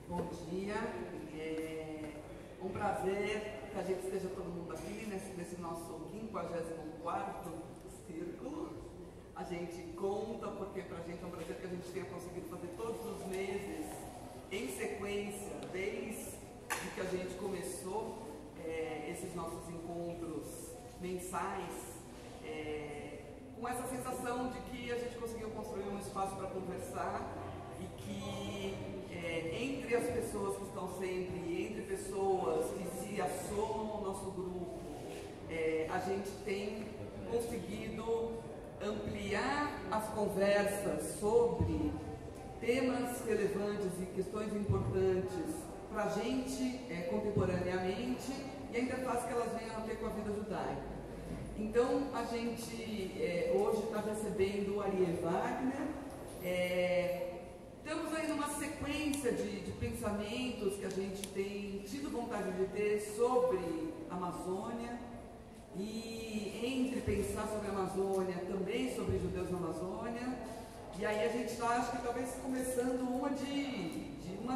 Bom dia, é um prazer que a gente esteja todo mundo aqui nesse nosso 54º círculo. A gente conta porque para a gente é um prazer que a gente tenha conseguido fazer todos os meses em sequência, desde que a gente começou esses nossos encontros mensais, com essa sensação de que a gente conseguiu construir um espaço para conversar e que entre as pessoas que estão sempre, entre pessoas que se assomam ao nosso grupo, a gente tem conseguido ampliar as conversas sobre temas relevantes e questões importantes para a gente contemporaneamente e a interface que elas venham a ter com a vida judaica. Então, a gente hoje está recebendo o Ariel Wagner. Estamos aí numa sequência de pensamentos que a gente tem tido vontade de ter sobre a Amazônia e entre pensar sobre a Amazônia, também sobre judeus na Amazônia. E aí a gente está, acho que talvez começando uma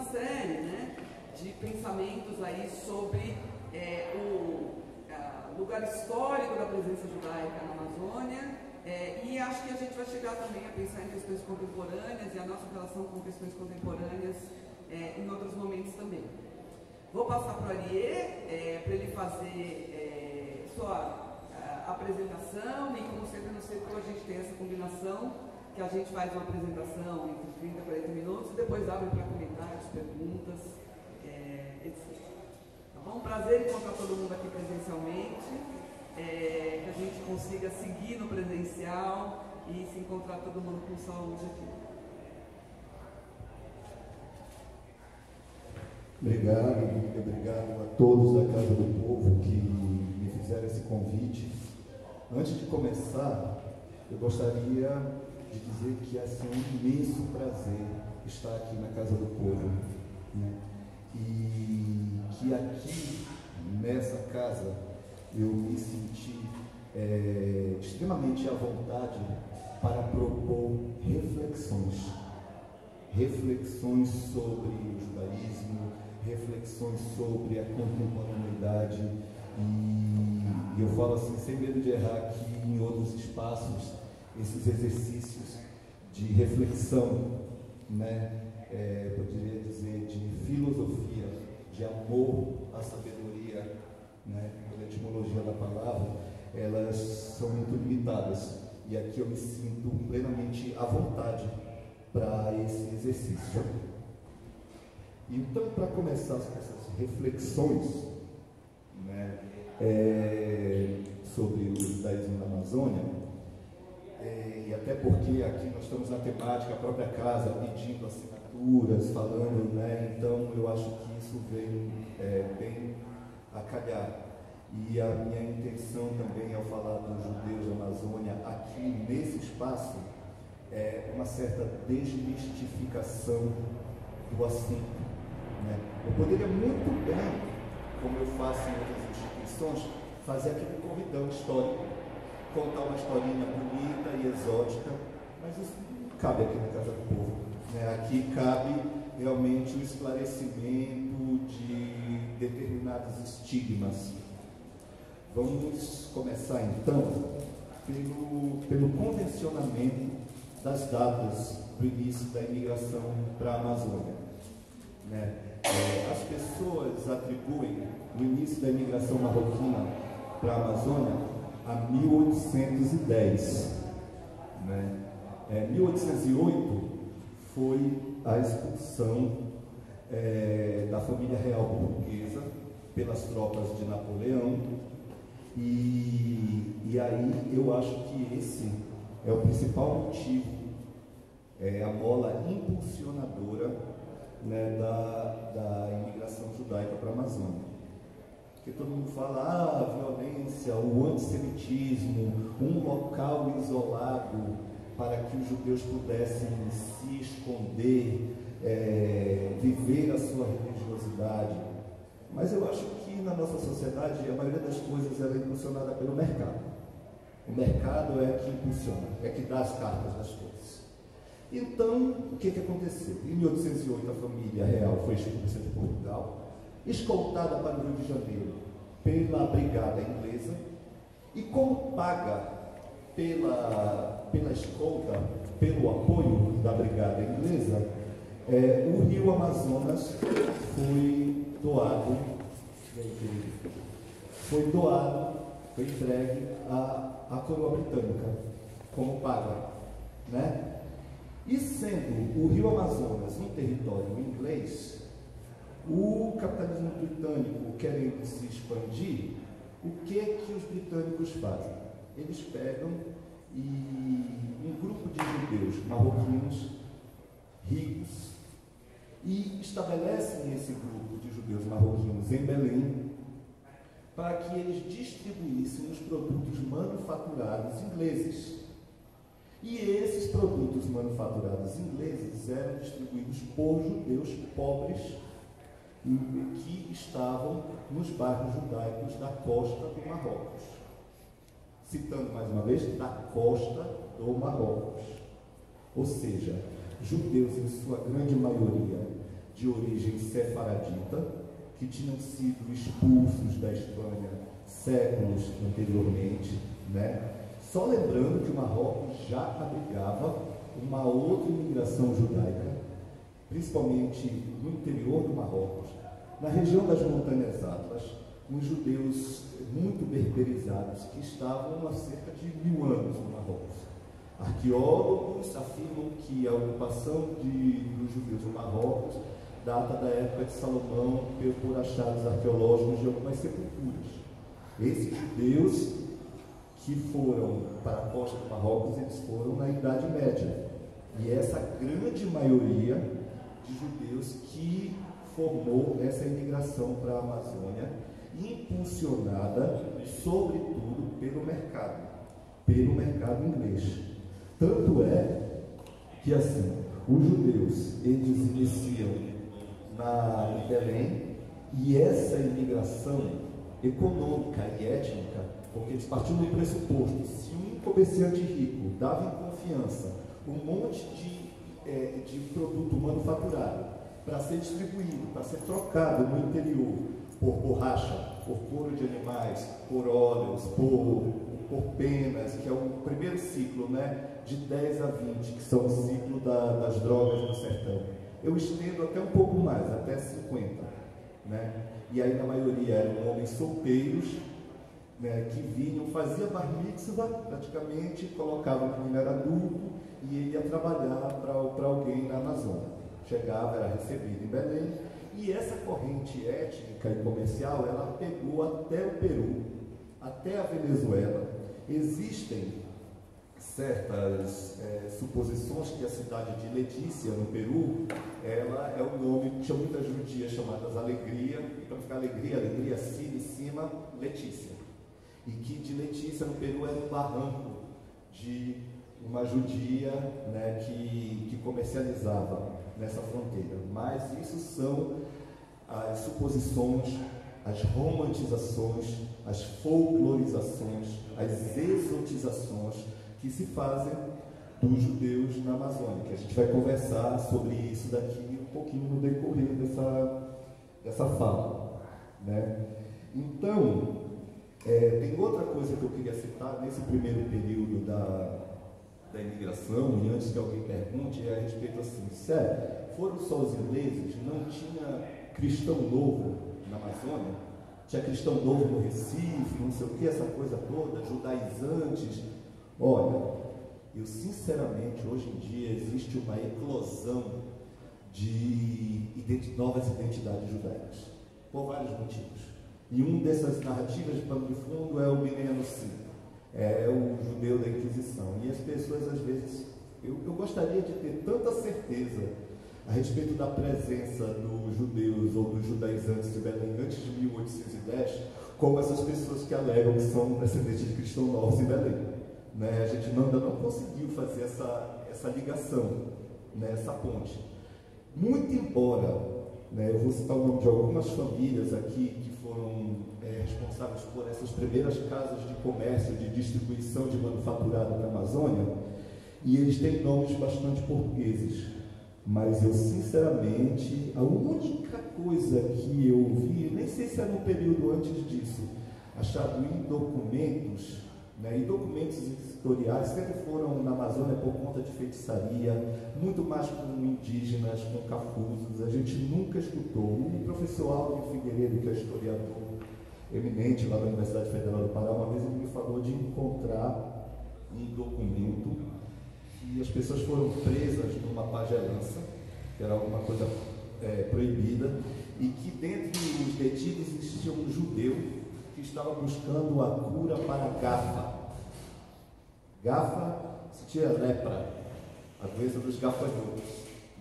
série, né, de pensamentos aí sobre o lugar histórico da presença judaica na Amazônia. E acho que a gente vai chegar também a pensar em questões contemporâneas e a nossa relação com questões contemporâneas em outros momentos também. Vou passar para o Ariel, para ele fazer sua apresentação, e como sempre no círculo a gente tem essa combinação, que a gente faz uma apresentação entre 30 e 40 minutos e depois abre para comentários, perguntas, etc. Tá bom? Prazer encontrar todo mundo aqui presencialmente. Que a gente consiga seguir no presencial e se encontrar todo mundo com saúde aqui. Obrigado a todos da Casa do Povo que me fizeram esse convite. Antes de começar, eu gostaria de dizer que é um imenso prazer estar aqui na Casa do Povo, né? E que aqui, nessa casa, eu me senti extremamente à vontade para propor reflexões sobre o judaísmo, reflexões sobre a contemporaneidade, e eu falo assim, sem medo de errar, que em outros espaços, esses exercícios de reflexão, né, poderia dizer, de filosofia, de amor à sabedoria, né, pela etimologia da palavra, elas são muito limitadas, e aqui eu me sinto plenamente à vontade para esse exercício. Então, para começar essas reflexões, né, sobre o judaísmo na Amazônia, e até porque aqui nós estamos na temática, a própria casa pedindo assinaturas, falando, né, então eu acho que isso veio bem a calhar. E a minha intenção também ao falar dos judeus da Amazônia aqui nesse espaço é uma certa desmistificação do assunto, né? Eu poderia muito bem, como eu faço em outras instituições, fazer aquele corridão histórico, contar uma historinha bonita e exótica, mas isso não cabe aqui na Casa do Povo, né? Aqui cabe realmente o esclarecimento de determinados estigmas. Vamos começar então pelo convencionamento das datas do início da imigração para a Amazônia, né? As pessoas atribuem o início da imigração marroquina para a Amazônia a 1810, né? 1808 foi a expulsão da família real portuguesa pelas tropas de Napoleão, e aí eu acho que esse é o principal motivo, a mola impulsionadora, né, da imigração judaica para a Amazônia. Porque todo mundo fala, a violência, o antissemitismo, um local isolado para que os judeus pudessem se esconder, viver a sua religiosidade. Mas eu acho que na nossa sociedade a maioria das coisas ela é impulsionada pelo mercado. O mercado é que impulsiona, é que dá as cartas das coisas. Então, o que aconteceu? Em 1808, a família real foi expulsa de Portugal, escoltada para o Rio de Janeiro pela brigada inglesa, e como paga pela escolta, pelo apoio da brigada inglesa, o rio Amazonas foi entregue à coroa britânica como paga, né? E sendo o rio Amazonas um território inglês, o capitalismo britânico querendo se expandir, o que os britânicos fazem? Eles pegam um grupo de judeus marroquinos ricos e estabelecem esse grupo de judeus marroquinos em Belém para que eles distribuíssem os produtos manufaturados ingleses. E esses produtos manufaturados ingleses eram distribuídos por judeus pobres que estavam nos bairros judaicos da costa do Marrocos. Citando mais uma vez, da costa do Marrocos. Ou seja, judeus em sua grande maioria de origem sefaradita, que tinham sido expulsos da Espanha séculos anteriormente, né? Só lembrando que o Marrocos já abrigava uma outra imigração judaica, principalmente no interior do Marrocos, na região das Montanhas Atlas, com judeus muito berberizados que estavam há cerca de 1000 anos no Marrocos. Arqueólogos afirmam que a ocupação dos judeus no Marrocos data da época de Salomão por achados arqueológicos de algumas sepulturas. Esses judeus que foram para a costa do Marrocos, eles foram na Idade Média. E essa grande maioria de judeus que formou essa imigração para a Amazônia, impulsionada, sobretudo, pelo mercado inglês. Tanto é que, assim, os judeus, eles iniciam em Belém, e essa imigração econômica e étnica, porque eles partiam do pressuposto, se um comerciante rico dava em confiança um monte de produto manufaturado para ser distribuído, para ser trocado no interior por borracha, por couro de animais, por óleos, por penas, que é o primeiro ciclo, né, de 10 a 20, que são o ciclo das drogas no sertão. Eu estendo até um pouco mais, até 50, né? E aí, na maioria, eram homens solteiros, né, que vinham, fazia bar mitzvah, praticamente, colocavam que ele era adulto e ele ia trabalhar para alguém na Amazônia. Chegava, era recebido em Belém, e essa corrente étnica e comercial, ela pegou até o Peru, até a Venezuela. Existem certas suposições que a cidade de Letícia, no Peru, ela é o nome, tinha muitas judias chamadas Alegria, e para ficar Alegria, cima em cima, Letícia. E que de Letícia, no Peru, era um barranco de uma judia, né, que comercializava nessa fronteira. Mas isso são as suposições, as romantizações, as folclorizações, as exotizações que se fazem dos judeus na Amazônia, que a gente vai conversar sobre isso daqui um pouquinho no decorrer dessa fala, né? Então, tem outra coisa que eu queria citar nesse primeiro período da imigração, e antes que alguém pergunte, é a respeito assim, foram só os ingleses? Não tinha cristão novo na Amazônia? Tinha cristão novo no Recife, não sei o que, essa coisa toda, judaizantes. Olha, eu sinceramente, hoje em dia, existe uma eclosão de novas identidades judaicas, por vários motivos. E uma dessas narrativas de pano de fundo é o Menino Sim, é o judeu da Inquisição. E as pessoas, às vezes, eu gostaria de ter tanta certeza a respeito da presença dos judeus ou dos judaizantes de Belém antes de 1810, como essas pessoas que alegam que são descendentes de cristãos novos em Belém. Né? A gente ainda não conseguiu fazer essa ligação, né? Essa ponte. Muito embora, né, eu vou citar o nome de algumas famílias aqui que foram responsáveis por essas primeiras casas de comércio, de distribuição de manufaturado na Amazônia, e eles têm nomes bastante portugueses. Mas eu, sinceramente, a única coisa que eu vi, nem sei se era no período antes disso, achado em documentos, né, e documentos historiais sempre foram na Amazônia por conta de feitiçaria, muito mais com indígenas, com cafusos. A gente nunca escutou. O professor Álvaro Figueiredo, que é historiador eminente lá da Universidade Federal do Pará, uma vez ele me falou de encontrar um documento que as pessoas foram presas numa pagelança, que era alguma coisa proibida, e que dentre os detidos existia um judeu que estava buscando a cura para a gafa. Gafa se tinha lepra, a doença dos gafanhotos,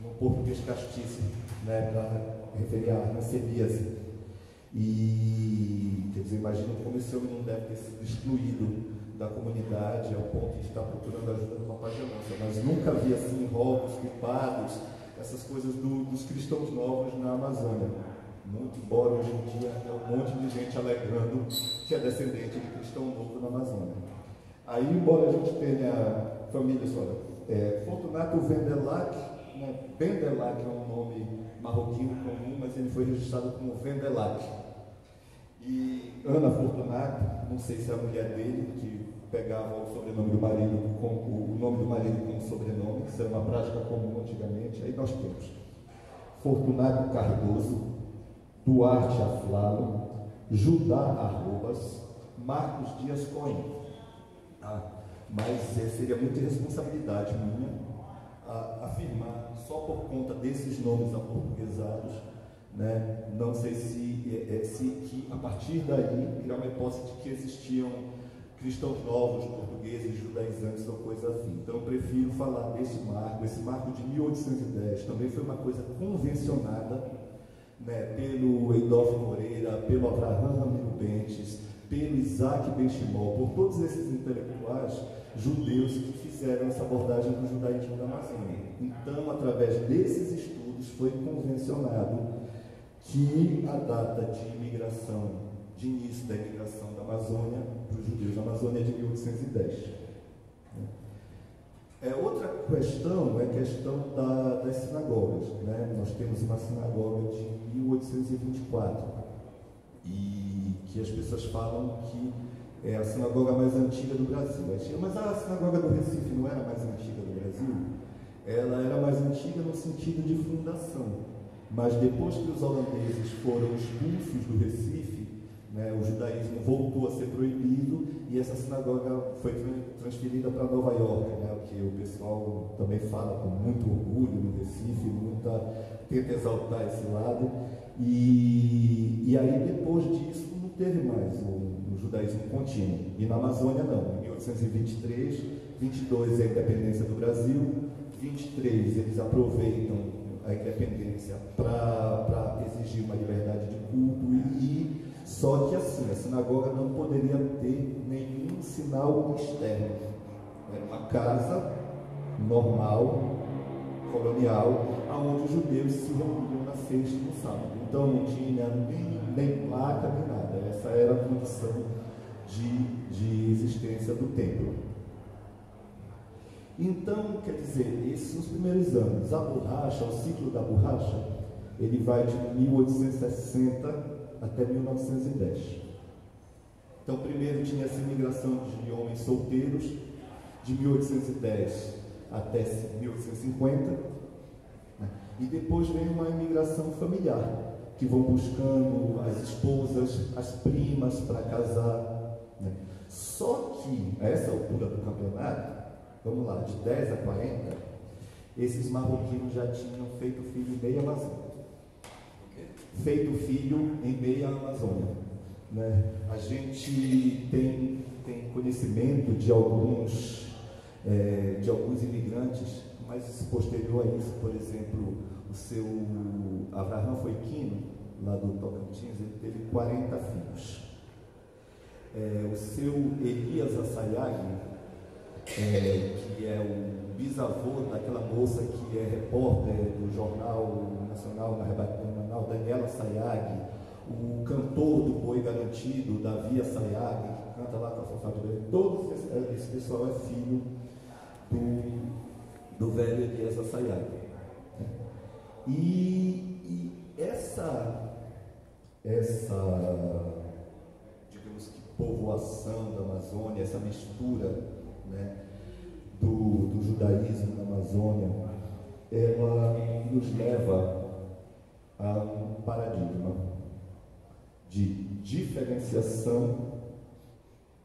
no português castiço, né, para referir à hanseníase. E, quer dizer, imagina como esse homem não deve ter sido excluído da comunidade ao ponto de estar procurando ajuda numa pagelança. Mas nunca vi assim roubos, culpados, essas coisas dos cristãos novos na Amazônia. Muito embora hoje em dia é um monte de gente alegando que é descendente de cristão novo na Amazônia. Aí, embora a gente tenha famílias, olha, Fortunato Vendelac, né? Vendelac é um nome marroquino comum, mas ele foi registrado como Vendelac. E Ana Fortunato, não sei se é a mulher dele, que pegava o sobrenome do marido, o nome do marido como sobrenome, isso era uma prática comum antigamente. Aí nós temos Fortunato Cardoso, Duarte Aflalo, Judá Arrobas, Marcos Dias Cohen. Mas seria muita irresponsabilidade minha afirmar só por conta desses nomes aportuguesados, né? Não sei se que a partir daí criar uma hipótese de que existiam cristãos novos, portugueses, judaizantes ou coisa assim. Então eu prefiro falar desse marco. Esse marco de 1810 também foi uma coisa convencionada, né, pelo Eidolfo Moreira, pelo Abraham Ramiro Bentes, pelo Isaac Benchimol, por todos esses intelectuais judeus que fizeram essa abordagem do judaísmo da Amazônia. Então, através desses estudos, foi convencionado que a data de imigração, de início da imigração da Amazônia para os judeus da Amazônia é de 1810. Outra questão é a questão das sinagogas, né? Nós temos uma sinagoga de 1824 e que as pessoas falam que é a sinagoga mais antiga do Brasil. Mas a sinagoga do Recife não era mais antiga do Brasil? Ela era mais antiga no sentido de fundação, mas depois que os holandeses foram expulsos do Recife, né, o judaísmo voltou a ser proibido e essa sinagoga foi transferida para Nova York, né, o que o pessoal também fala com muito orgulho no Recife, tenta exaltar esse lado. E aí depois disso não teve mais o judaísmo contínuo. E na Amazônia não. Em 1823, 22 é a independência do Brasil, 23 eles aproveitam a independência para exigir uma liberdade de culto só que assim, a sinagoga não poderia ter nenhum sinal externo. Era uma casa normal, colonial, onde os judeus se reuniam na sexta e no sábado. Então não tinha nem placa, nem nada. Essa era a condição de existência do templo. Então, quer dizer, esses são os primeiros anos. A borracha, o ciclo da borracha, ele vai de 1860 até 1910. Então, primeiro tinha essa imigração de homens solteiros, de 1810 até 1850, né? E depois vem uma imigração familiar, que vão buscando as esposas, as primas para casar, né? Só que, a essa altura do campeonato, vamos lá, de 10 a 40, esses marroquinos já tinham feito filho em meia Amazônia. Feito filho em meia Amazônia, né? A gente tem conhecimento de alguns imigrantes, mas posterior a isso, por exemplo, o seu Abraham Foiquino, lá do Tocantins, ele teve 40 filhos. O seu Elias Assayag, que é o bisavô daquela moça que é repórter do Jornal Nacional na Daniela Sayag, o cantor do Boi Garantido, Davi Sayag, que canta lá com a Fafá de Belém, todo esse pessoal é filho do velho Eliezer Sayag. E essa, digamos que, povoação da Amazônia, essa mistura, né, do judaísmo na Amazônia, ela nos leva a um paradigma de diferenciação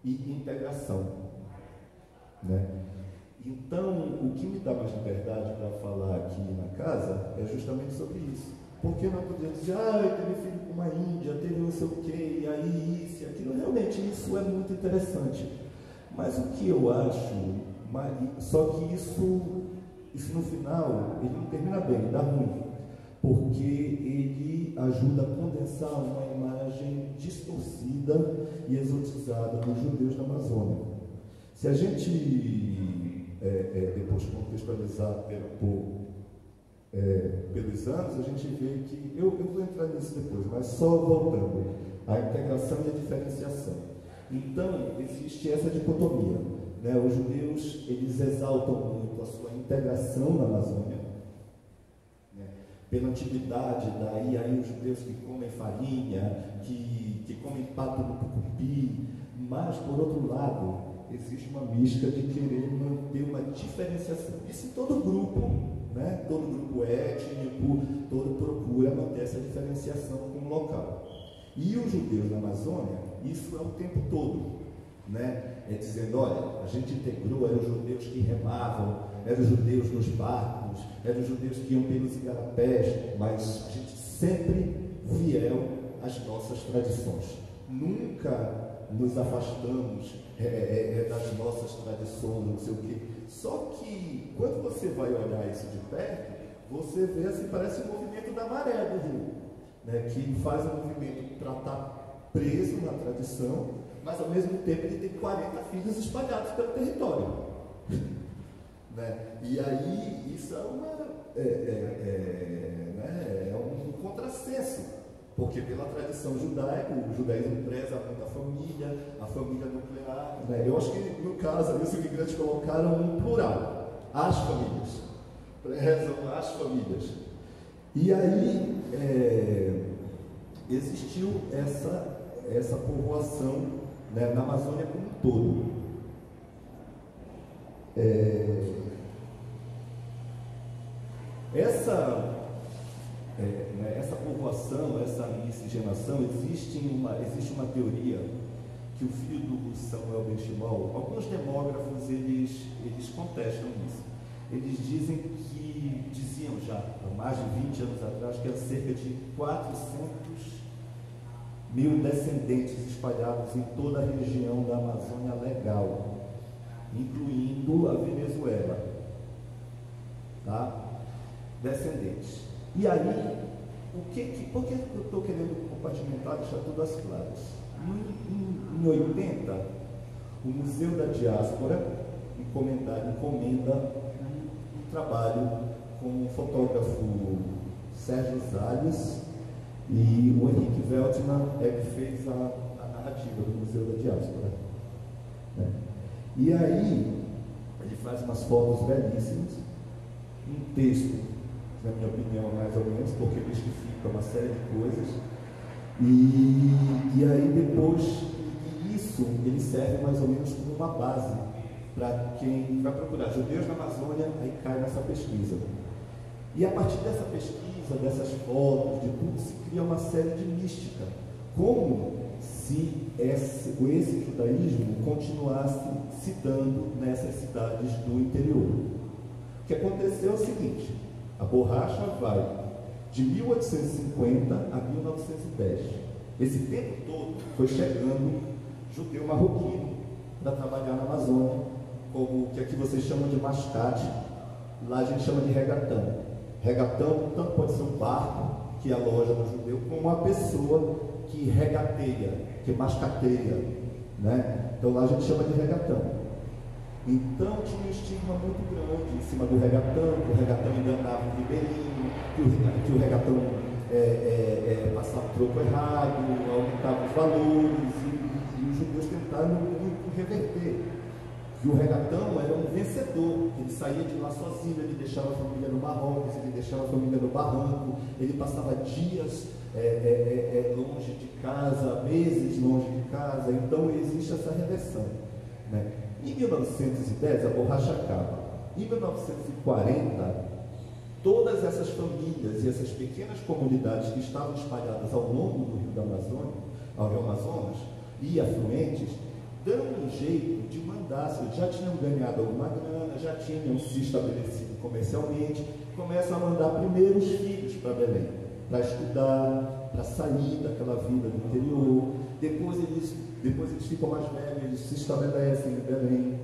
e integração, né? Então, o que me dá mais liberdade para falar aqui na casa é justamente sobre isso. Porque não podia dizer, teve filho com uma índia, teve não sei o quê, e aí isso e aquilo. Realmente, isso é muito interessante. Mas o que eu acho, só que isso no final, ele não termina bem, dá ruim. Porque ele ajuda a condensar uma imagem distorcida e exotizada dos judeus na Amazônia. Se a gente depois contextualizar pelos anos, a gente vê que, eu vou entrar nisso depois, mas só voltando, a integração e a diferenciação. Então, existe essa dicotomia, né? Os judeus, eles exaltam muito a sua integração na Amazônia, né? Pela antiguidade, daí aí os judeus que comem farinha, que comem pato no tucupi, mas, por outro lado, existe uma mística de querer manter uma diferenciação. Isso em todo grupo, né? Todo grupo étnico, todo procura manter essa diferenciação com o local. E os judeus na Amazônia, isso é o tempo todo, né? É dizendo, olha, a gente integrou, eram os judeus que remavam, eram os judeus nos barcos, eram os judeus que iam pelos igarapés, mas a gente sempre fiel às nossas tradições. Nunca nos afastamos das nossas tradições, não sei o quê. Só que, quando você vai olhar isso de perto, você vê assim, parece o movimento da maré do rio, né? Que faz um movimento para estar preso na tradição, mas ao mesmo tempo ele tem 40 filhos espalhados pelo território. Né? E aí, isso é um contrassenso. Porque pela tradição judaica, o judaísmo preza muito a família nuclear, né? Eu acho que no caso ali os imigrantes colocaram um plural, as famílias, prezam as famílias. E aí existiu essa povoação, né, na Amazônia como um todo. Essa povoação, essa miscigenação, existe uma teoria que o filho do Samuel Benchimol, alguns demógrafos, eles contestam isso. Eles diziam já, há mais de 20 anos atrás, que há cerca de 400.000 descendentes espalhados em toda a região da Amazônia Legal, incluindo a Venezuela. Tá? Descendentes. E aí, por que eu estou querendo compartimentar, deixar tudo às claras? Em 80, o Museu da Diáspora encomenda um trabalho com o fotógrafo Sérgio Salles e o Henrique Veltman que fez a narrativa do Museu da Diáspora. Né? E aí, ele faz umas fotos belíssimas, um texto, na minha opinião, mais ou menos, porque mistifica uma série de coisas, e aí depois, isso ele serve mais ou menos como uma base para quem vai procurar judeus na Amazônia, aí cai nessa pesquisa. E a partir dessa pesquisa, dessas fotos, de tudo, se cria uma série de mística, como se esse judaísmo continuasse se dando nessas cidades do interior. O que aconteceu é o seguinte: a borracha vai de 1850 a 1910. Esse tempo todo foi chegando judeu marroquino para trabalhar na Amazônia, como o que aqui vocês chamam de mascate, lá a gente chama de regatão. Regatão tanto pode ser um barco, que é a loja do judeu, como uma pessoa que regateia, que mascateia, né? Então lá a gente chama de regatão. Então tinha um estigma muito grande em cima do regatão, que o regatão enganava o ribeirinho, que o regatão passava o troco errado, aumentava os valores, e os judeus tentaram muito reverter E o regatão era um vencedor, ele saía de lá sozinho, ele deixava a família no Marrocos, ele deixava a família no barranco, ele passava dias longe de casa, meses longe de casa, então existe essa reversão, né? Em 1910 a borracha acaba. Em 1940, todas essas famílias e essas pequenas comunidades que estavam espalhadas ao longo do Rio do Amazonas e afluentes, dão um jeito de mandar, já tinham ganhado alguma grana, já tinham se estabelecido comercialmente, começam a mandar primeiro os filhos para Belém, para estudar, para sair daquela vida do interior. Depois eles ficam mais velhos, eles se estabelecem em Belém.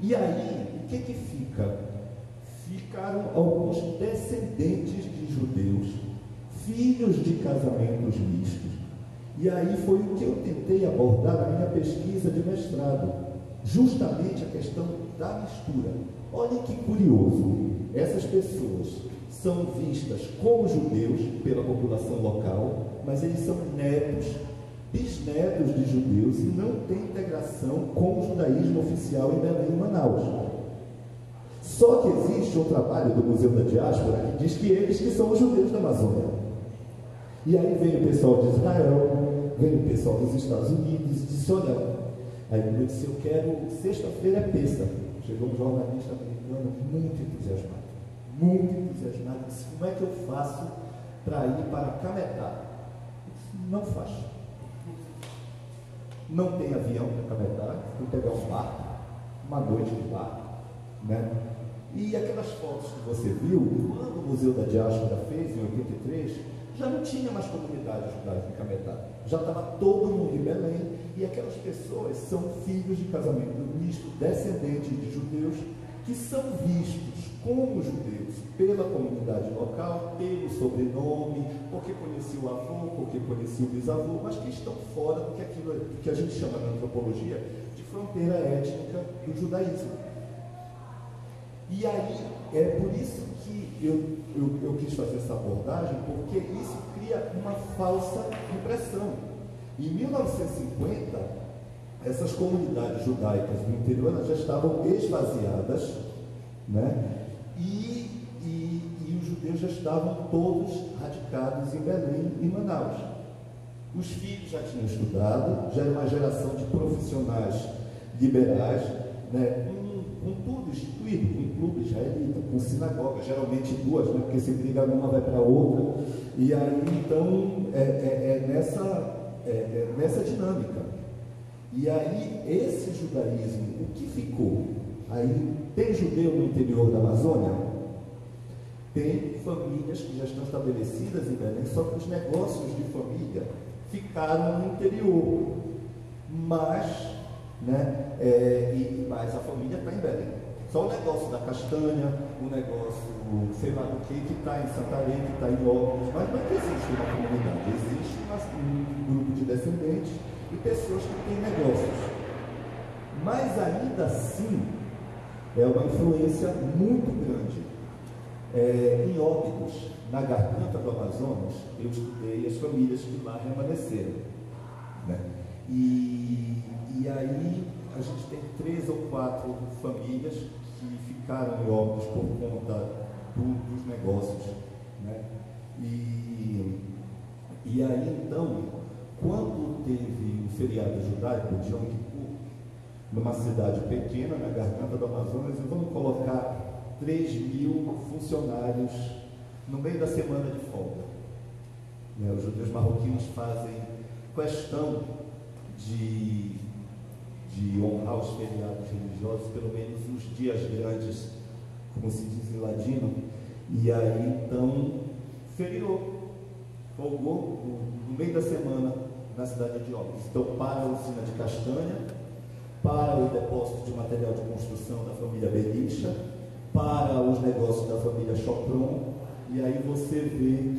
E aí, o que fica? Ficaram alguns descendentes de judeus, filhos de casamentos mistos. E aí foi o que eu tentei abordar na minha pesquisa de mestrado, justamente a questão da mistura. Olhem que curioso, essas pessoas são vistas como judeus pela população local, mas eles são netos, bisnetos de judeus e não têm integração com o judaísmo oficial em Belém e Manaus. Só que existe um trabalho do Museu da Diáspora que diz que eles que são os judeus da Amazônia. E aí vem o pessoal de Israel, vem o pessoal dos Estados Unidos e disse, olha, aí eu disse, eu quero, sexta-feira é Pêssego. Chegou um jornalista americano muito entusiasmado, disse, como é que eu faço para ir para Cametá? Eu disse, não faz. Não tem avião para Cametá, tem que pegar um barco, uma noite de barco, né? E aquelas fotos que você viu, quando o Museu da Diáspora fez, em 83, já não tinha mais comunidade judaica em Cametá. Já estava todo mundo em Belém, e aquelas pessoas são filhos de casamento misto, descendentes de judeus, que são vistos como judeus pela comunidade local, pelo sobrenome, porque conhecia o avô, porque conhecia o bisavô, mas que estão fora do que aquilo que a gente chama na antropologia de fronteira étnica do judaísmo. E aí, é por isso que eu quis fazer essa abordagem, porque isso cria uma falsa impressão. Em 1950, essas comunidades judaicas do interior elas já estavam esvaziadas, né? E os judeus já estavam todos radicados em Belém e Manaus. Os filhos já tinham estudado, já era uma geração de profissionais liberais, né? Com tudo instituído, com clube israelita, com sinagoga, geralmente duas, né? Porque se briga uma vai para a outra. E aí, então, nessa dinâmica. E aí, esse judaísmo, o que ficou? Aí, tem judeu no interior da Amazônia? Tem famílias que já estão estabelecidas em Belém, só que os negócios de família ficaram no interior. Mas a família está em Belém. Só o negócio da castanha, o negócio, sei lá do que está em Santarém, que está em Óbidos, mas não existe uma comunidade, existe um grupo de descendentes e pessoas que têm negócios. Mas ainda assim, é uma influência muito grande. Em Óbidos, na garganta do Amazonas, eu estudei as famílias que lá permaneceram, né? E aí a gente tem 3 ou 4 famílias que ficaram em Óbidos por conta dos negócios, né? E aí então, quando teve o feriado judaico de Yom Kippur, numa cidade pequena, na garganta do Amazonas, e vamos colocar 3.000 funcionários no meio da semana de folga, né? Os judeus marroquinos fazem questão de honrar os feriados religiosos, pelo menos nos dias grandes, como se diz em ladino. E aí então feriou, folgou no meio da semana na cidade de Óbidos. Então, para a usina de castanha, para o depósito de material de construção da família Berisha, para os negócios da família Chopron. E aí você vê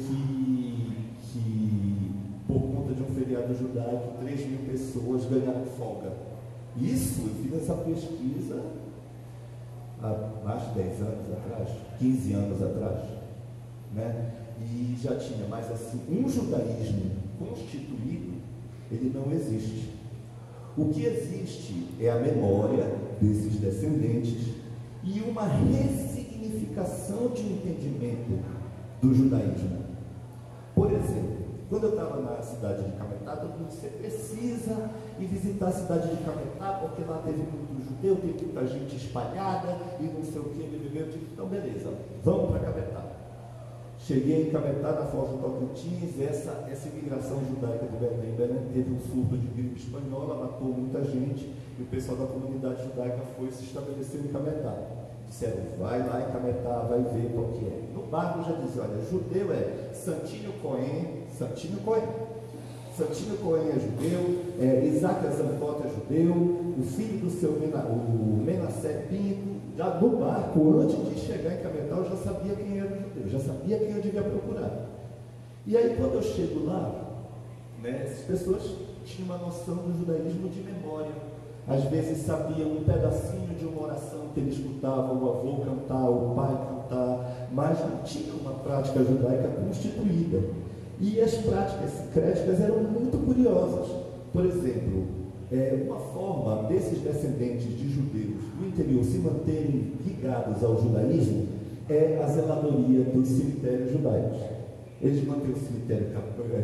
que por conta de um feriado judaico, 3.000 pessoas ganharam folga. Isso, eu fiz essa pesquisa há mais de 10 anos atrás, 15 anos atrás, né? E já tinha, mas assim, um judaísmo constituído, ele não existe. O que existe é a memória desses descendentes e uma ressignificação de entendimento do judaísmo. Por exemplo, quando eu estava na cidade de Cametá, todo mundo disse: você precisa ir visitar a cidade de Cametá, porque lá teve muito judeu, tem muita gente espalhada, e não sei o que, eu disse: então beleza, vamos para Cametá. Cheguei em Cametá, na Foz do Tocantins, essa imigração judaica de Belém teve um surto de gripe espanhola, matou muita gente, e o pessoal da comunidade judaica foi se estabelecer em Cametá. Disseram: vai lá em Cametá, vai ver qual que é. No barco já dizia: olha, judeu é Santinho Cohen. Santinho Cohen é judeu, Isaac Azancot é judeu, o filho do seu o Menassé Pinto. Já no barco, antes de chegar em Cametá, eu já sabia quem era o judeu, já sabia quem eu devia procurar. E aí, quando eu chego lá, né, essas pessoas tinham uma noção do judaísmo de memória. Às vezes sabiam um pedacinho de uma oração que ele escutava o avô cantar, o pai cantar, mas não tinha uma prática judaica constituída. E as práticas sincréticas eram muito curiosas. Por exemplo, uma forma desses descendentes de judeus do interior se manterem ligados ao judaísmo é a zeladoria dos cemitérios judaicos. Eles mantêm o cemitério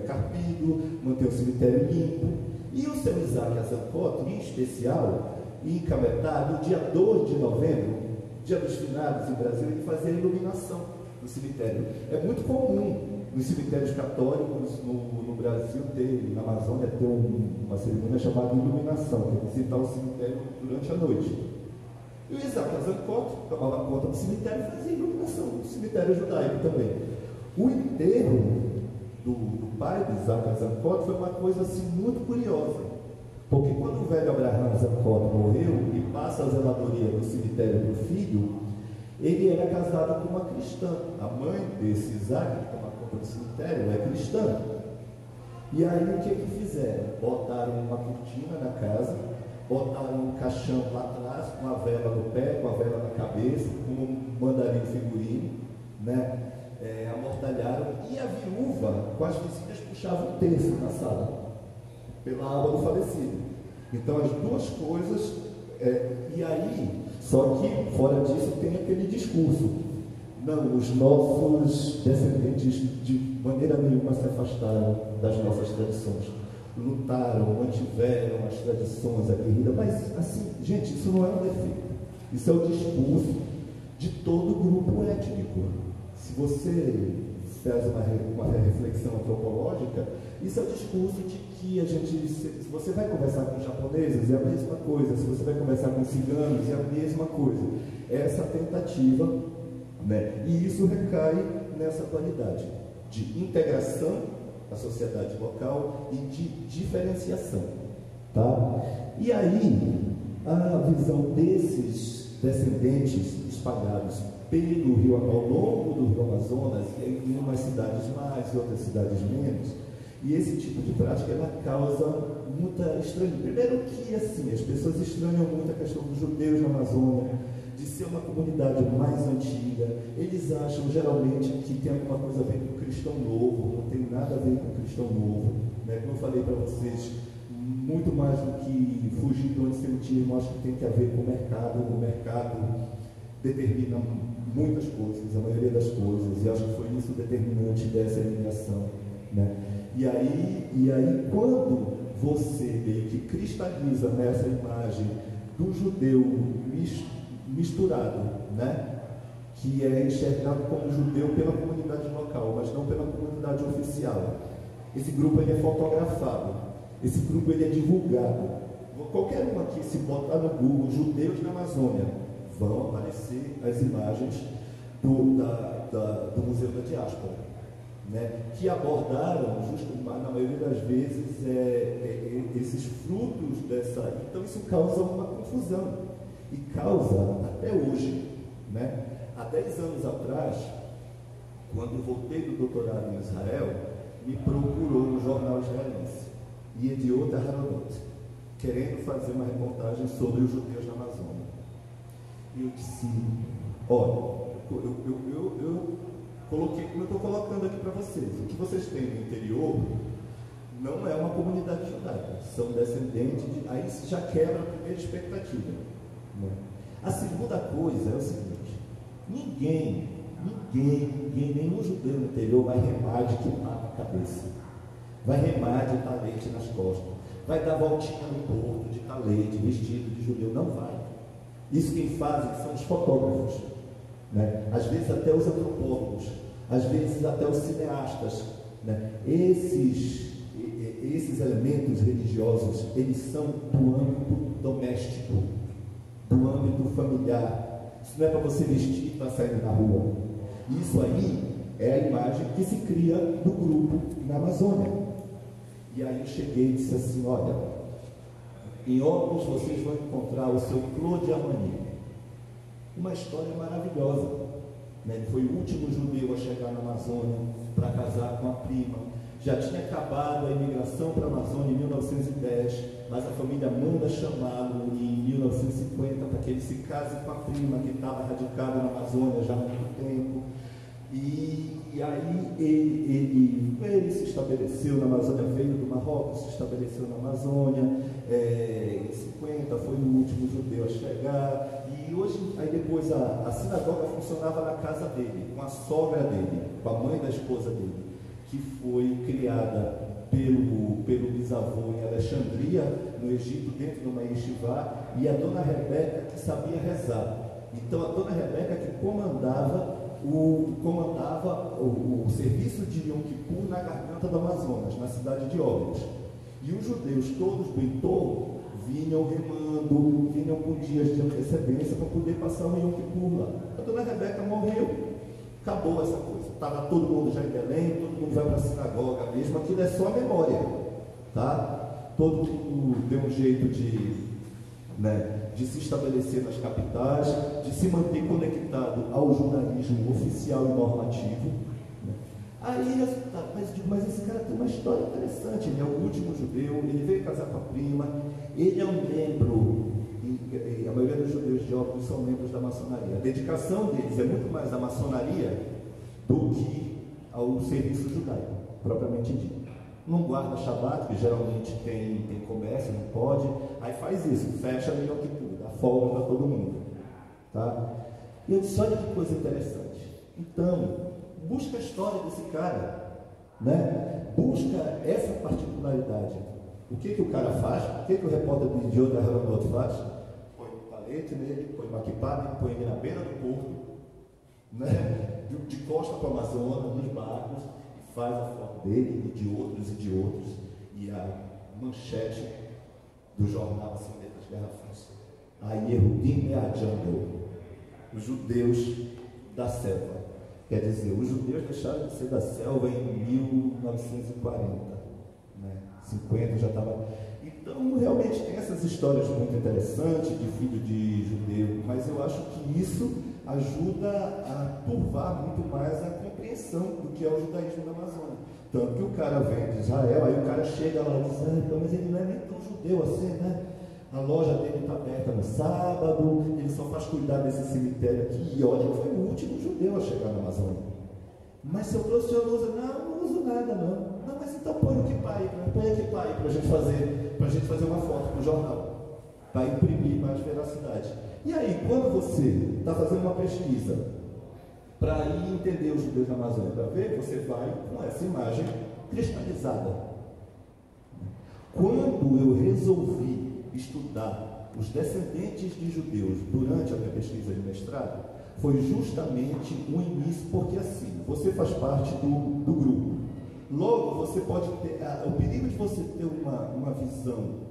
carpido, mantêm o cemitério limpo. E o seu Isaac Azancot, em especial, em Cametá, no dia 2 de novembro, dia dos finados em Brasil, ele fazia a iluminação do cemitério. É muito comum nos cemitérios católicos no Brasil, na Amazônia, ter uma cerimônia chamada iluminação, que é visitar o cemitério durante a noite. E o Isaac Azancot tomava conta do cemitério e fazia iluminação do cemitério judaico também. O enterro do pai de Isaac Azancot foi uma coisa assim muito curiosa, porque quando o velho Abraham Azancot morreu e passa a zeladoria do cemitério para o filho, ele era casado com uma cristã. A mãe desse Isaac, que toma conta do cemitério, é cristã. E aí o que fizeram? Botaram uma cortina na casa, botaram um caixão lá atrás, com a vela no pé, com a vela na cabeça, com um mandarim figurino, né? Amortalharam, e a viúva com as vizinhas puxava um terço na sala, pela alma do falecido. Então as duas coisas, e aí, só que fora disso tem aquele discurso: não, os nossos descendentes de maneira nenhuma se afastaram das nossas tradições, lutaram, mantiveram as tradições, a guerrilha. Mas assim, gente, isso não é um defeito, isso é o discurso de todo grupo étnico. Se você faz uma reflexão antropológica, isso é o discurso de que a gente, se você vai conversar com japoneses, é a mesma coisa, se você vai conversar com ciganos, é a mesma coisa. É essa tentativa, né? E isso recai nessa qualidade de integração da sociedade local e de diferenciação, tá? E aí, a visão desses descendentes espalhados pelo rio, ao longo do rio Amazonas, em umas cidades mais e outras cidades menos, e esse tipo de prática ela causa muita estranheza. Primeiro que assim, as pessoas estranham muito a questão dos judeus na Amazônia, de ser uma comunidade mais antiga. Eles acham geralmente que tem alguma coisa a ver com o cristão novo, não tem nada a ver com o cristão novo, né? Como eu falei para vocês, muito mais do que fugir do antissemitismo, acho que tem que ver com o mercado. O mercado determina muitas coisas, a maioria das coisas, e acho que foi isso determinante dessa eliminação, né? E aí quando você meio que cristaliza nessa imagem do judeu misturado, né? Que é enxergado como judeu pela comunidade local, mas não pela comunidade oficial. Esse grupo ele é fotografado, esse grupo ele é divulgado. Qualquer um aqui, se botar no Google judeus na Amazônia, vão aparecer as imagens do Museu da Diáspora, né? Que abordaram, na maioria das vezes, esses frutos dessa. Então isso causa uma confusão, e causa até hoje, né? Há 10 anos atrás, quando eu voltei do doutorado em Israel, me procurou um jornal israelense, Yediot Aharonot, querendo fazer uma reportagem sobre os judeus na Amazônia. E eu disse: olha, eu coloquei como eu estou colocando aqui para vocês. O que vocês têm no interior não é uma comunidade judaica. são descendentes aí já quebra a primeira expectativa, né? A segunda coisa é o seguinte: ninguém, nenhum judeu no interior vai remar de queimar a cabeça, vai remar de talete nas costas, vai dar voltinha no porto de talete, vestido de judeu, não vai. Isso quem fazem são os fotógrafos, né? Às vezes até os antropólogos, às vezes até os cineastas, né? Esses elementos religiosos, eles são do âmbito doméstico, do âmbito familiar. Isso não é para você vestir para sair na rua. Isso aí é a imagem que se cria do grupo na Amazônia. E aí eu cheguei e disse assim: olha, em Óculos vocês vão encontrar o seu Claude Armani. Uma história maravilhosa, né? Ele foi o último judeu a chegar na Amazônia para casar com a prima. Já tinha acabado a imigração para a Amazônia em 1910, mas a família manda chamá-lo em 1950 para que ele se case com a prima que estava radicada na Amazônia já há muito tempo. E aí ele se estabeleceu na Amazônia, veio do Marrocos, se estabeleceu na Amazônia, em 50 foi o último judeu a chegar, e hoje, aí depois a sinagoga funcionava na casa dele, com a sogra dele, com a mãe da esposa dele, que foi criada pelo bisavô em Alexandria, no Egito, dentro de uma yeshivá, e a dona Rebeca que sabia rezar. Então a dona Rebeca que comandava o serviço de Yom Kippur na garganta do Amazonas, na cidade de Óbidos. E os judeus todos do entorno vinham remando, vinham com dias de antecedência para poder passar o Yom Kippur lá. A dona Rebeca morreu, acabou essa coisa. Estava todo mundo já em Belém, todo mundo vai para a sinagoga mesmo, aquilo é só memória, tá? Todo mundo deu um jeito de se estabelecer nas capitais, de se manter conectado ao jornalismo oficial e normativo, né? Aí, resultado, mas esse cara tem uma história interessante. Ele é o último judeu, ele veio casar com a prima, ele é um membro, e a maioria dos judeus de Óbidos são membros da maçonaria. A dedicação deles é muito mais à maçonaria do que ao serviço judaico, propriamente dito. Não guarda Shabbat, que geralmente tem comércio, não pode, aí faz isso, fecha no Yom Kippur, dá folga para todo mundo, tá? E eu disse: olha que coisa interessante. Então, busca a história desse cara, né? Busca essa particularidade. O que o cara faz? O que o repórter de Yoda Haranot faz? Põe um palete nele, põe uma equipada, põe ele na beira do porto, né? De costa para o Amazonas, nos barcos, e faz a foto dele e de outros, e a manchete do jornal, assim, letras garrafões: a Yehudim Me'ajando, os judeus da selva. Quer dizer, os judeus deixaram de ser da selva em 1940, né? 50 já estava. Então, realmente tem essas histórias muito interessantes de filho de judeu, mas eu acho que isso ajuda a turvar muito mais a compreensão do que é o judaísmo da Amazônia. Tanto que o cara vem de Israel, aí o cara chega lá e diz: então, mas ele não é nem tão judeu assim, né? A loja dele está aberta no sábado, ele só faz cuidar desse cemitério aqui. E olha, foi o último judeu a chegar na Amazônia. Mas seu trouxe, o senhor não usa? Não uso nada, não. Não, mas então põe o kippah aí, para a gente fazer uma foto para o jornal, para imprimir mais veracidade. E aí, quando você está fazendo uma pesquisa para ir entender os judeus da Amazônia, para ver, você vai com essa imagem cristalizada. Quando eu resolvi estudar os descendentes de judeus durante a minha pesquisa de mestrado, foi justamente o início, porque assim, você faz parte do grupo. Logo, você pode ter, o perigo de você ter uma visão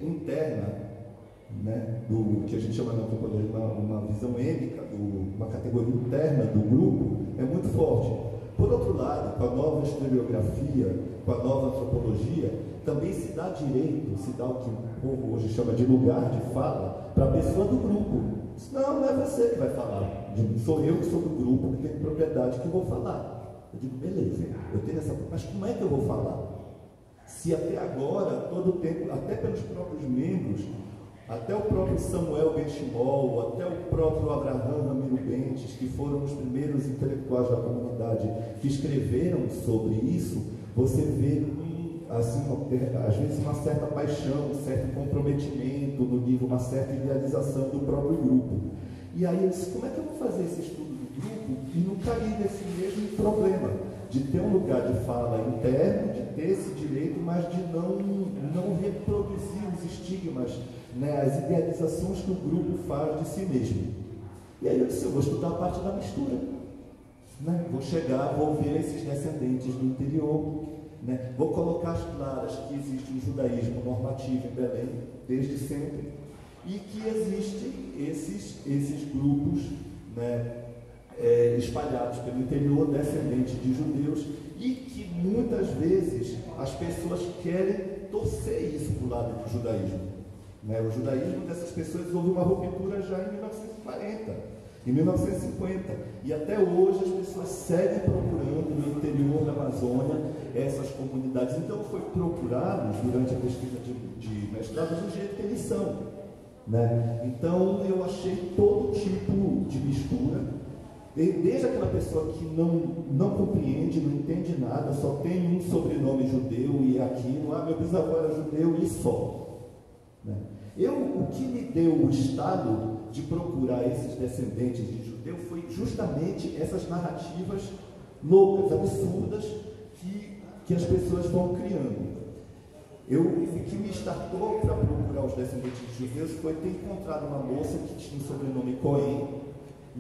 interna, né, do que a gente chama na antropologia, uma visão êmica, uma categoria interna do grupo, é muito forte. Por outro lado, com a nova historiografia, com a nova antropologia, também se dá direito, se dá o que o povo hoje chama de lugar de fala para a pessoa do grupo. Não é você que vai falar, sou eu que sou do grupo, que tenho propriedade que vou falar. Eu digo: beleza, eu tenho essa, mas como é que eu vou falar? Se até agora, todo o tempo, até pelos próprios membros, até o próprio Samuel Ben-Shimol, até o próprio Abraham Ramiro Bentes, que foram os primeiros intelectuais da comunidade que escreveram sobre isso, você vê assim, às vezes uma certa paixão, um certo comprometimento no nível, uma certa idealização do próprio grupo. E aí eu disse, como é que eu vou fazer esse estudo do grupo e não cair nesse mesmo problema de ter um lugar de fala interno, de ter esse direito, mas de não reproduzir os estigmas, né, as idealizações que o grupo faz de si mesmo. E aí eu disse, eu vou estudar a parte da mistura, né? Vou chegar, vou ver esses descendentes do interior, né? Vou colocar as claras que existe um judaísmo normativo em Belém, desde sempre, e que existem esses grupos, né, espalhados pelo interior, descendentes de judeus, e que muitas vezes as pessoas querem torcer isso para o lado do judaísmo. Né? O judaísmo dessas pessoas houve uma ruptura já em 1940, em 1950, e até hoje as pessoas seguem procurando no interior da Amazônia essas comunidades. Então foi procurá-los durante a pesquisa de mestrado do jeito que eles são, né? Então eu achei todo tipo de mistura, desde aquela pessoa que não compreende, não entende nada, só tem um sobrenome judeu e aquilo, meu bisavô era judeu e só, né? O que me deu o estado de procurar esses descendentes de judeu foi justamente essas narrativas loucas, absurdas, que as pessoas vão criando. O que me startou para procurar os descendentes de judeus foi ter encontrado uma moça que tinha o sobrenome Cohen,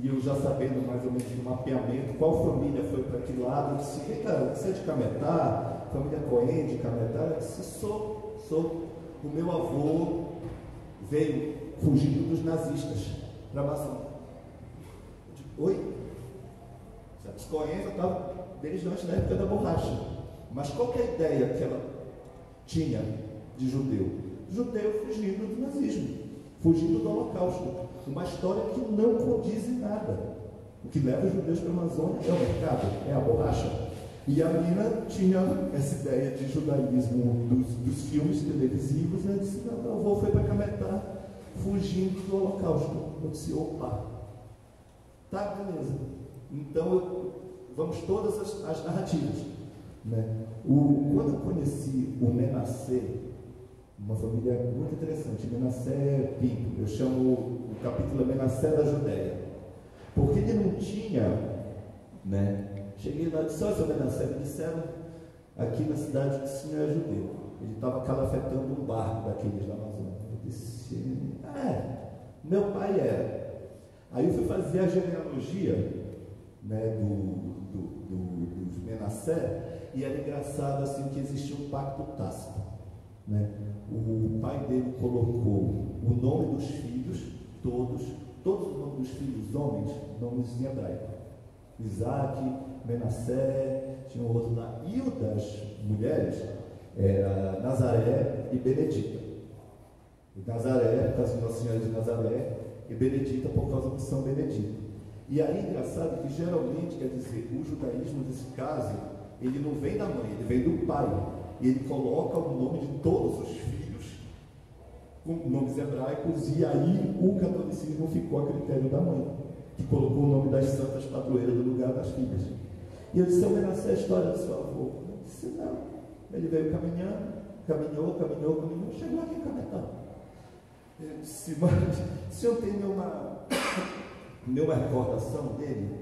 e eu já sabendo mais ou menos do mapeamento, qual família foi para aquele lado, eu disse, você é de Cametá? Família Cohen de Cametá? Eu disse, sou. O meu avô veio fugindo dos nazistas para a Amazônia. Oi? Os Cohen já estavam desde antes da época da borracha. Mas qual que é a ideia que ela tinha de judeu? Judeu fugindo do nazismo, fugindo do Holocausto. Uma história que não condiz em nada. O que leva os judeus para a Amazônia é o mercado, é a borracha. E a menina tinha essa ideia de judaísmo dos filmes televisivos, e ela disse, não, meu avô foi para Cametá fugindo do Holocausto. Eu disse, opa, tá, beleza. Então, vamos todas as narrativas, né? Quando eu conheci o Menassé, uma família muito interessante, Menassé Pinto, eu chamo o capítulo Menassé da Judéia, porque ele não tinha, né? Cheguei lá e disse, seu Menassé, me disseram aqui na cidade que o senhor é judeu. Ele estava calafetando um barco daqueles da Amazônia. Eu disse, meu pai era. Aí eu fui fazer a genealogia, né, dos Menassé, e era engraçado assim que existia um pacto tácito, né? O pai dele colocou o nome dos filhos, todos os nomes dos filhos homens, nomes em hebraico. Isaac, Menassé, tinha um outro lá. E o das mulheres era Nazaré e Benedita. E Nazaré, por causa de Nossa Senhora de Nazaré, e Benedita por causa de São Benedito. E aí, engraçado que geralmente, quer dizer, o judaísmo, nesse caso, ele não vem da mãe, ele vem do pai. E ele coloca o nome de todos os filhos com nomes hebraicos, e aí o catolicismo ficou a critério da mãe, que colocou o nome das santas padroeiras no lugar das filhas. E eu disse, eu Menassé a história do seu avô. Eu disse, não. Ele veio caminhando, caminhou, chegou aqui em Cametá. Eu disse, mas o senhor tem nenhuma recordação dele?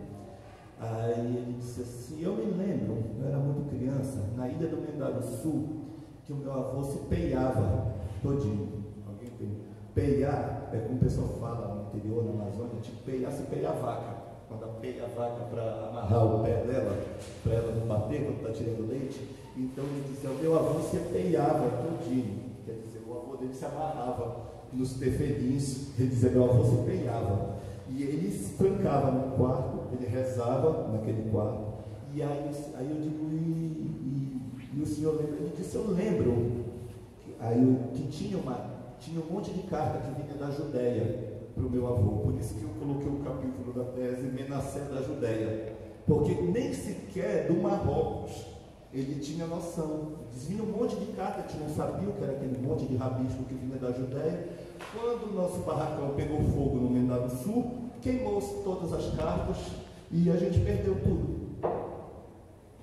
Aí ele disse assim, eu me lembro, eu era muito criança, na ilha do Mendaru Sul, que o meu avô se peiava todinho. Alguém tem? Peiar, como o pessoal fala no interior, na Amazônia, tipo peiar, se peia a vaca. Quando peia a vaca para amarrar o pé dela, para ela não bater quando está tirando leite. Então ele disse, o meu avô se peiava todinho. Quer dizer, o avô dele se amarrava nos tefelins, ele dizia, meu avô se peiava. E ele se trancava no quarto, ele rezava naquele quarto. E aí eu digo, e o senhor lembra? Ele disse, eu lembro que tinha um monte de carta que vinha da Judéia para o meu avô. Por isso que eu coloquei o capítulo da tese Menassé da Judéia. Porque nem sequer do Marrocos ele tinha noção. Vinha um monte de carta, a gente não sabia o que era aquele monte de rabisco que vinha da Judéia. Quando o nosso barracão pegou fogo no Mendaru Sul, queimou-se todas as cartas e a gente perdeu tudo.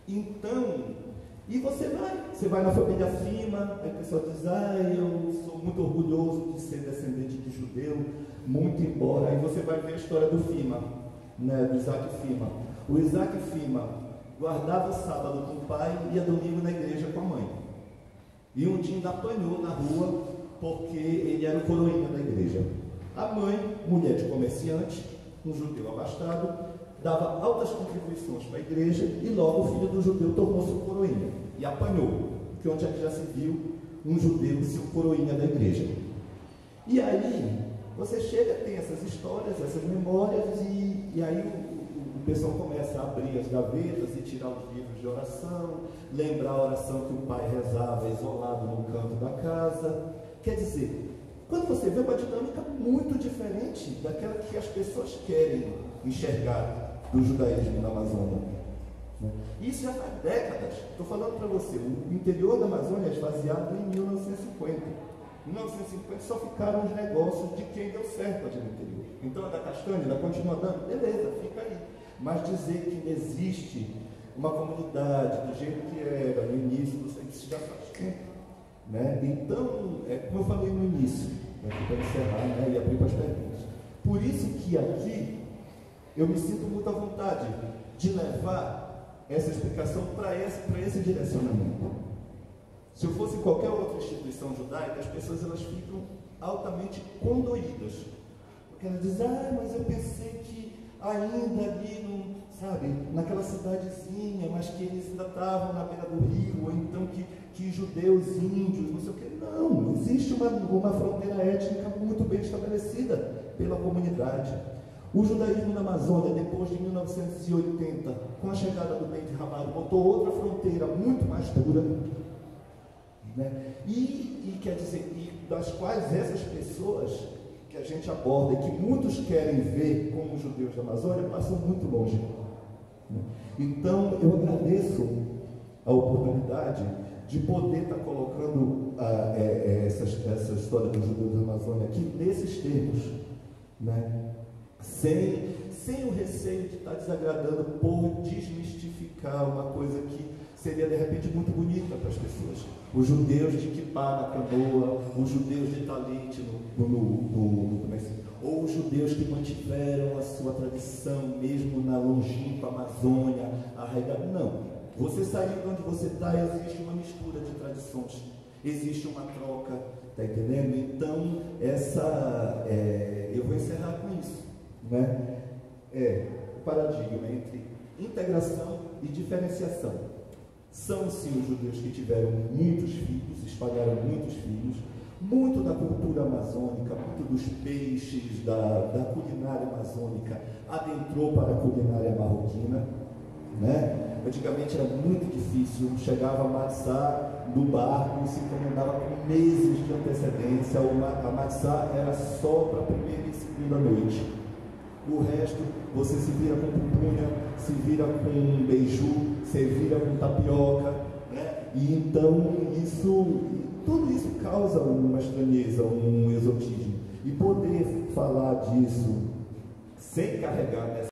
Então, E você vai na família Fima, aí o pessoal diz, eu sou muito orgulhoso de ser descendente de judeu, muito embora. Aí você vai ver a história do Fima, né, do Isaac Fima. O Isaac Fima guardava o sábado com o pai e ia domingo na igreja com a mãe. E um dia ainda apanhou na rua, porque ele era o coroinha da igreja. A mãe, mulher de comerciante, um judeu abastado, dava altas contribuições para a igreja e logo o filho do judeu tornou-se o coroinha e apanhou, porque onde é que já se viu um judeu ser o coroinha da igreja? E aí você chega, tem essas histórias, essas memórias, e aí o pessoal começa a abrir as gavetas e tirar os livros de oração, lembrar a oração que o pai rezava isolado no canto da casa. Quer dizer, quando você vê uma dinâmica muito diferente daquela que as pessoas querem enxergar do judaísmo na Amazônia. Isso já faz décadas. Estou falando para você, o interior da Amazônia é esvaziado em 1950. Em 1950 só ficaram os negócios de quem deu certo ali no interior. Então a da castanha, ela continua dando, beleza, fica aí. Mas dizer que existe uma comunidade do jeito que era no início, isso já faz tempo. Né? Então, como eu falei no início, para encerrar, né, e abrir para as perguntas. Por isso que aqui eu me sinto muito à vontade de levar essa explicação para esse direcionamento. Se eu fosse qualquer outra instituição judaica, as pessoas elas ficam altamente condoídas. Porque elas dizem, mas eu pensei que ainda ali, sabe, naquela cidadezinha, mas que eles ainda estavam na beira do rio, ou então que judeus, índios, não sei o que. Não, existe uma fronteira étnica muito bem estabelecida pela comunidade. O judaísmo na Amazônia, depois de 1980, com a chegada do Beit Ramalho, botou outra fronteira muito mais dura, né? E quer dizer, das quais essas pessoas que a gente aborda e que muitos querem ver como judeus da Amazônia passam muito longe. Né? Então, eu agradeço a oportunidade de poder estar colocando essa história dos judeus da Amazônia aqui nesses termos, né? Sem o receio de estar desagradando por desmistificar uma coisa que seria de repente muito bonita para as pessoas. Os judeus de Kippá na canoa, os judeus de Talit ou os judeus que mantiveram a sua tradição mesmo na longínqua Amazônia arraigada. Não. Você sair de onde você está, existe uma mistura de tradições, existe uma troca, está entendendo? Então, eu vou encerrar com isso. Né? O paradigma entre integração e diferenciação. São sim os judeus que tiveram muitos filhos, espalharam muitos filhos, muito da cultura amazônica, muito dos peixes, da culinária amazônica adentrou para a culinária marroquina, né? Antigamente era muito difícil, chegava a matzá no barco e se encomendava com meses de antecedência. A matzá era só para a primeira e segunda noite. O resto, você se vira com pupunha, se vira com beiju, se vira com tapioca, né? E então, tudo isso causa uma estranheza, um exotismo. E poder falar disso sem carregar nessa